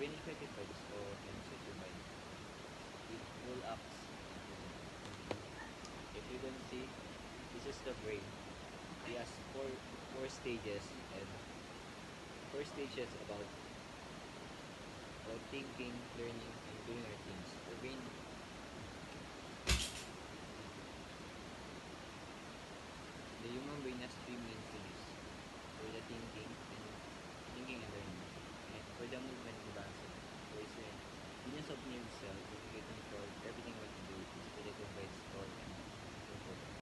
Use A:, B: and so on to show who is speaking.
A: brain is affected by this or inside your mind. It will act. If you can see, this is the brain. It has four stages, and four stages about thinking, learning, and doing our things. The brain, the human brain has three main stages, or the thing